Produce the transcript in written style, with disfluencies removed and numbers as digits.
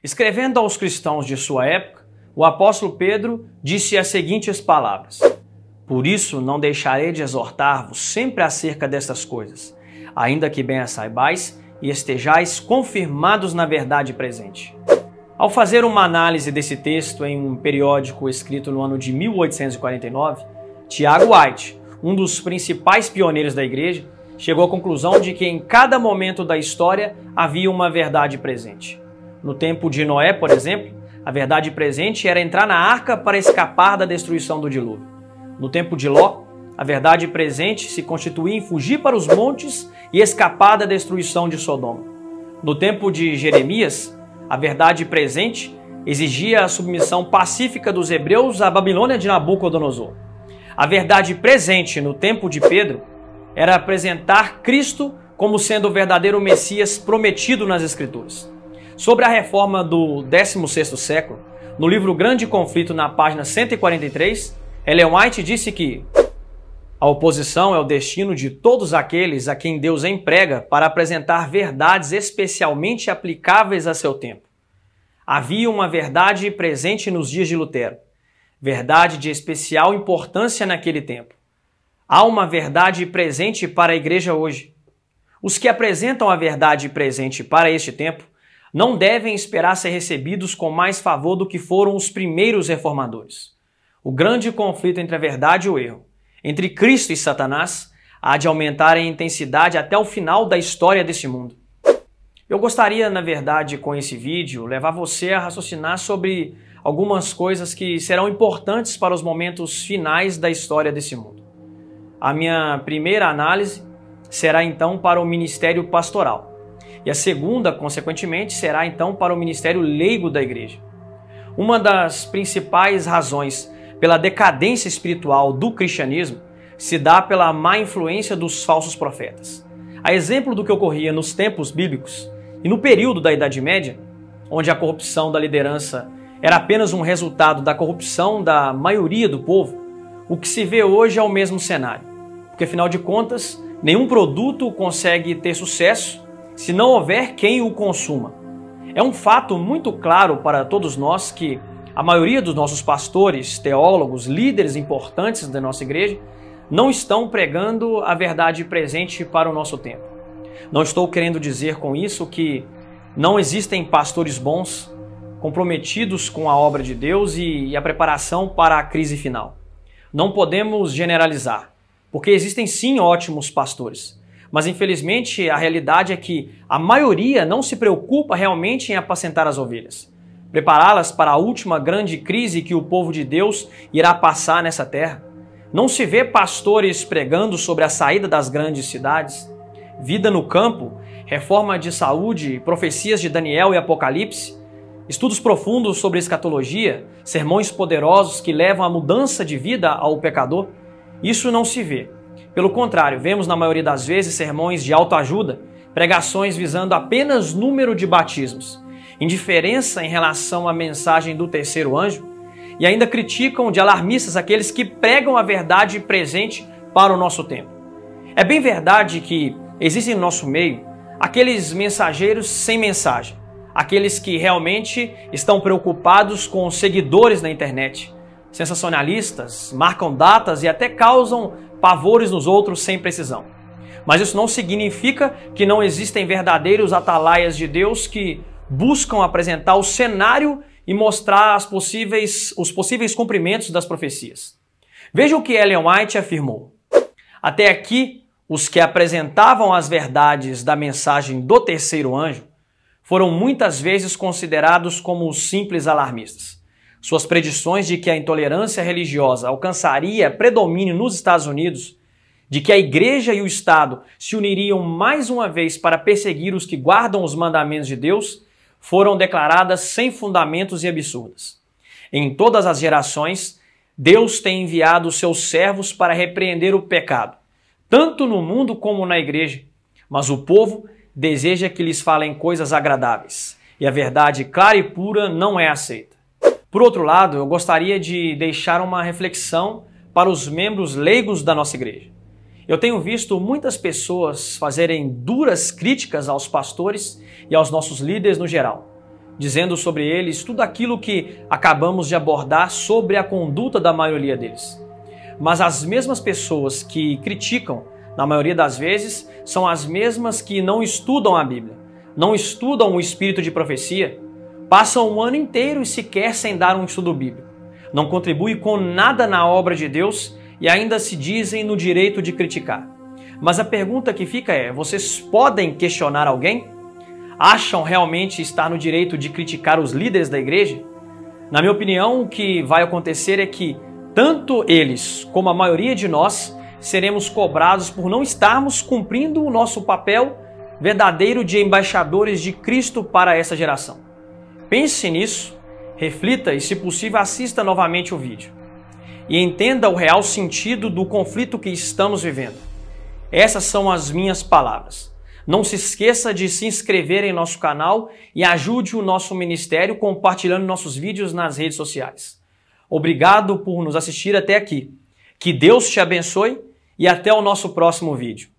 Escrevendo aos cristãos de sua época, o apóstolo Pedro disse as seguintes palavras: Por isso não deixarei de exortar-vos sempre acerca destas coisas, ainda que bem as saibais e estejais confirmados na verdade presente. Ao fazer uma análise desse texto em um periódico escrito no ano de 1849, Tiago White, um dos principais pioneiros da igreja, chegou à conclusão de que em cada momento da história havia uma verdade presente. No tempo de Noé, por exemplo, a verdade presente era entrar na arca para escapar da destruição do dilúvio. No tempo de Ló, a verdade presente se constituía em fugir para os montes e escapar da destruição de Sodoma. No tempo de Jeremias, a verdade presente exigia a submissão pacífica dos hebreus à Babilônia de Nabucodonosor. A verdade presente no tempo de Pedro era apresentar Cristo como sendo o verdadeiro Messias prometido nas Escrituras. Sobre a reforma do 16º século, no livro Grande Conflito, na página 143, Ellen White disse que a oposição é o destino de todos aqueles a quem Deus emprega para apresentar verdades especialmente aplicáveis a seu tempo. Havia uma verdade presente nos dias de Lutero, verdade de especial importância naquele tempo. Há uma verdade presente para a igreja hoje. Os que apresentam a verdade presente para este tempo não devem esperar ser recebidos com mais favor do que foram os primeiros reformadores. O grande conflito entre a verdade e o erro, entre Cristo e Satanás, há de aumentar em intensidade até o final da história deste mundo. Eu gostaria, na verdade, com esse vídeo, levar você a raciocinar sobre algumas coisas que serão importantes para os momentos finais da história desse mundo. A minha primeira análise será então para o ministério pastoral. E a segunda, consequentemente, será então para o ministério leigo da igreja. Uma das principais razões pela decadência espiritual do cristianismo se dá pela má influência dos falsos profetas. A exemplo do que ocorria nos tempos bíblicos e no período da Idade Média, onde a corrupção da liderança era apenas um resultado da corrupção da maioria do povo, o que se vê hoje é o mesmo cenário. Porque, afinal de contas, nenhum produto consegue ter sucesso se não houver quem o consuma. É um fato muito claro para todos nós que a maioria dos nossos pastores, teólogos, líderes importantes da nossa igreja não estão pregando a verdade presente para o nosso tempo. Não estou querendo dizer com isso que não existem pastores bons, comprometidos com a obra de Deus e a preparação para a crise final. Não podemos generalizar, porque existem sim ótimos pastores. Mas infelizmente a realidade é que a maioria não se preocupa realmente em apacentar as ovelhas, prepará-las para a última grande crise que o povo de Deus irá passar nessa terra. Não se vê pastores pregando sobre a saída das grandes cidades, vida no campo, reforma de saúde, profecias de Daniel e Apocalipse, estudos profundos sobre escatologia, sermões poderosos que levam à mudança de vida ao pecador. Isso não se vê. Pelo contrário, vemos na maioria das vezes sermões de autoajuda, pregações visando apenas número de batismos, indiferença em relação à mensagem do terceiro anjo e ainda criticam de alarmistas aqueles que pregam a verdade presente para o nosso tempo. É bem verdade que existem no nosso meio aqueles mensageiros sem mensagem, aqueles que realmente estão preocupados com os seguidores na internet, sensacionalistas, marcam datas e até causam pavores nos outros sem precisão. Mas isso não significa que não existem verdadeiros atalaias de Deus que buscam apresentar o cenário e mostrar os possíveis cumprimentos das profecias. Veja o que Ellen White afirmou. Até aqui, os que apresentavam as verdades da mensagem do terceiro anjo foram muitas vezes considerados como simples alarmistas. Suas predições de que a intolerância religiosa alcançaria predomínio nos Estados Unidos, de que a igreja e o Estado se uniriam mais uma vez para perseguir os que guardam os mandamentos de Deus, foram declaradas sem fundamentos e absurdas. Em todas as gerações, Deus tem enviado os seus servos para repreender o pecado, tanto no mundo como na igreja, mas o povo deseja que lhes falem coisas agradáveis, e a verdade clara e pura não é aceita. Por outro lado, eu gostaria de deixar uma reflexão para os membros leigos da nossa igreja. Eu tenho visto muitas pessoas fazerem duras críticas aos pastores e aos nossos líderes no geral, dizendo sobre eles tudo aquilo que acabamos de abordar sobre a conduta da maioria deles. Mas as mesmas pessoas que criticam, na maioria das vezes, são as mesmas que não estudam a Bíblia, não estudam o espírito de profecia, passam um ano inteiro e sequer sem dar um estudo bíblico, não contribuem com nada na obra de Deus e ainda se dizem no direito de criticar. Mas a pergunta que fica é: vocês podem questionar alguém? Acham realmente estar no direito de criticar os líderes da igreja? Na minha opinião, o que vai acontecer é que tanto eles como a maioria de nós seremos cobrados por não estarmos cumprindo o nosso papel verdadeiro de embaixadores de Cristo para essa geração. Pense nisso, reflita e, se possível, assista novamente o vídeo e entenda o real sentido do conflito que estamos vivendo. Essas são as minhas palavras. Não se esqueça de se inscrever em nosso canal e ajude o nosso ministério compartilhando nossos vídeos nas redes sociais. Obrigado por nos assistir até aqui. Que Deus te abençoe e até o nosso próximo vídeo.